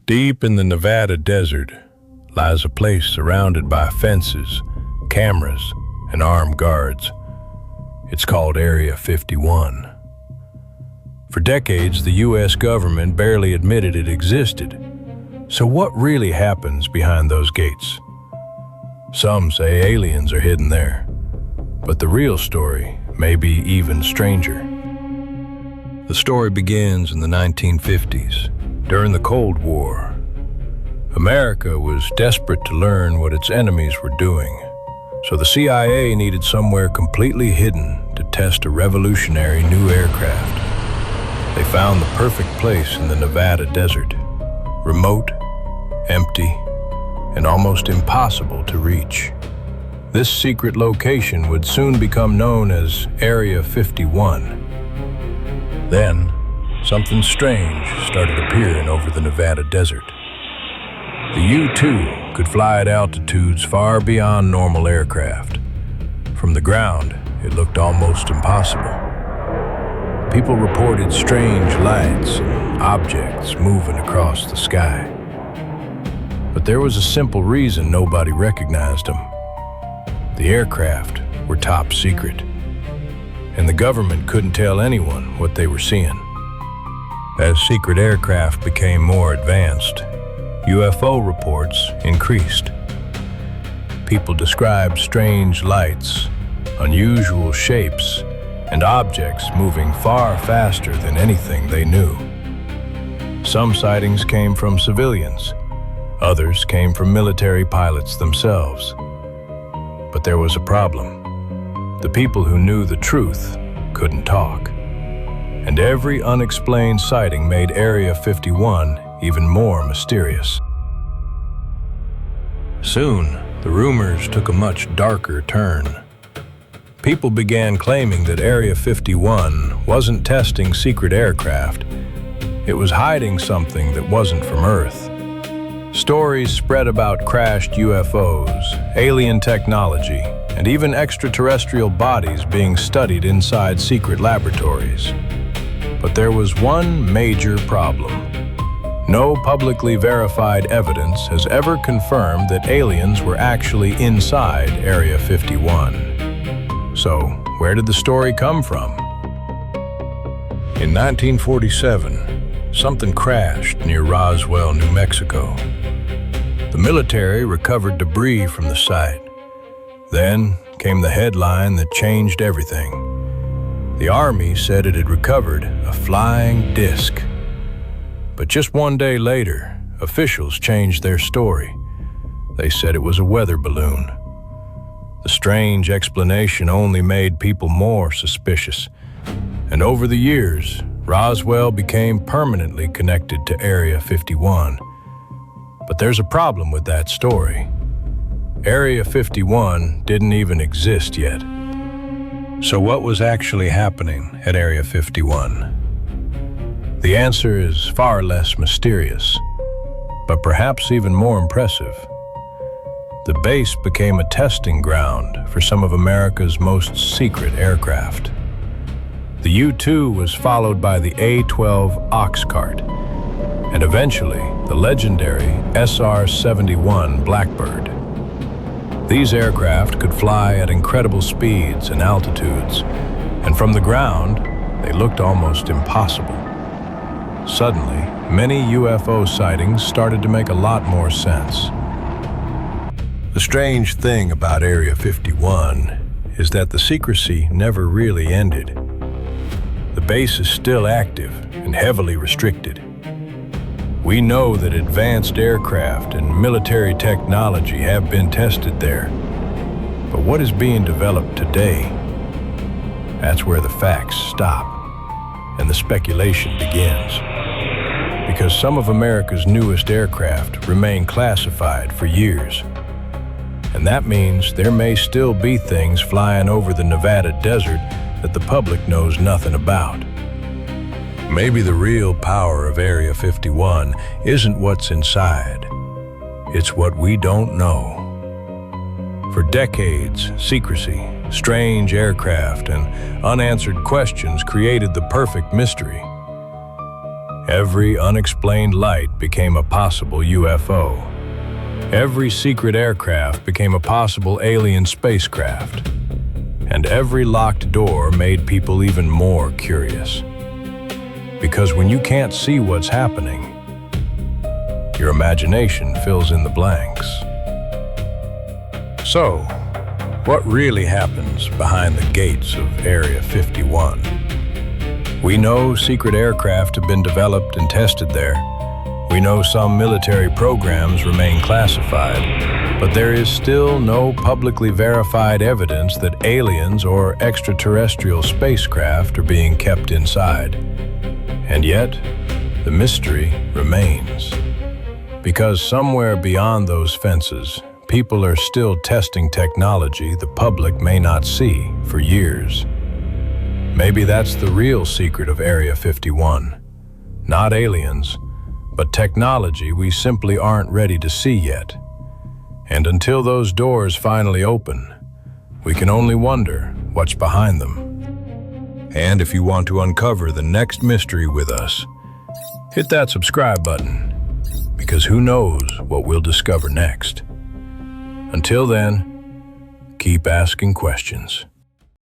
Deep in the Nevada desert lies a place surrounded by fences, cameras, and armed guards. It's called Area 51. For decades, the U.S. government barely admitted it existed. So what really happens behind those gates? Some say aliens are hidden there, but the real story may be even stranger. The story begins in the 1950s, during the Cold War. America was desperate to learn what its enemies were doing, so the CIA needed somewhere completely hidden to test a revolutionary new aircraft. They found the perfect place in the Nevada desert, remote, empty, and almost impossible to reach. This secret location would soon become known as Area 51. Then, something strange started appearing over the Nevada desert. The U-2 could fly at altitudes far beyond normal aircraft. From the ground, it looked almost impossible. People reported strange lights and objects moving across the sky. But there was a simple reason nobody recognized them. The aircraft were top secret, and the government couldn't tell anyone what they were seeing. As secret aircraft became more advanced, UFO reports increased. People described strange lights, unusual shapes, and objects moving far faster than anything they knew. Some sightings came from civilians, others came from military pilots themselves. But there was a problem. The people who knew the truth couldn't talk. And every unexplained sighting made Area 51 even more mysterious. Soon, the rumors took a much darker turn. People began claiming that Area 51 wasn't testing secret aircraft. It was hiding something that wasn't from Earth. Stories spread about crashed UFOs, alien technology, and even extraterrestrial bodies being studied inside secret laboratories. But there was one major problem. No publicly verified evidence has ever confirmed that aliens were actually inside Area 51. So, where did the story come from? In 1947, something crashed near Roswell, New Mexico. The military recovered debris from the site. Then came the headline that changed everything. The Army said it had recovered a flying disc. But just one day later, officials changed their story. They said it was a weather balloon. The strange explanation only made people more suspicious. And over the years, Roswell became permanently connected to Area 51. But there's a problem with that story. Area 51 didn't even exist yet. So what was actually happening at Area 51? The answer is far less mysterious, but perhaps even more impressive. The base became a testing ground for some of America's most secret aircraft. The U-2 was followed by the A-12 ox cart, and eventually the legendary SR-71 Blackbird. These aircraft could fly at incredible speeds and altitudes, and from the ground, they looked almost impossible. Suddenly, many UFO sightings started to make a lot more sense. The strange thing about Area 51 is that the secrecy never really ended. The base is still active and heavily restricted. We know that advanced aircraft and military technology have been tested there. But what is being developed today? That's where the facts stop and the speculation begins. Because some of America's newest aircraft remain classified for years. And that means there may still be things flying over the Nevada desert that the public knows nothing about. Maybe the real power of Area 51 isn't what's inside. It's what we don't know. For decades, secrecy, strange aircraft, and unanswered questions created the perfect mystery. Every unexplained light became a possible UFO. Every secret aircraft became a possible alien spacecraft. And every locked door made people even more curious. Because when you can't see what's happening, your imagination fills in the blanks. So, what really happens behind the gates of Area 51? We know secret aircraft have been developed and tested there. We know some military programs remain classified, but there is still no publicly verified evidence that aliens or extraterrestrial spacecraft are being kept inside. And yet, the mystery remains. Because somewhere beyond those fences, people are still testing technology the public may not see for years. Maybe that's the real secret of Area 51. Not aliens, but technology we simply aren't ready to see yet. And until those doors finally open, we can only wonder what's behind them. And if you want to uncover the next mystery with us, hit that subscribe button, because who knows what we'll discover next. Until then, keep asking questions.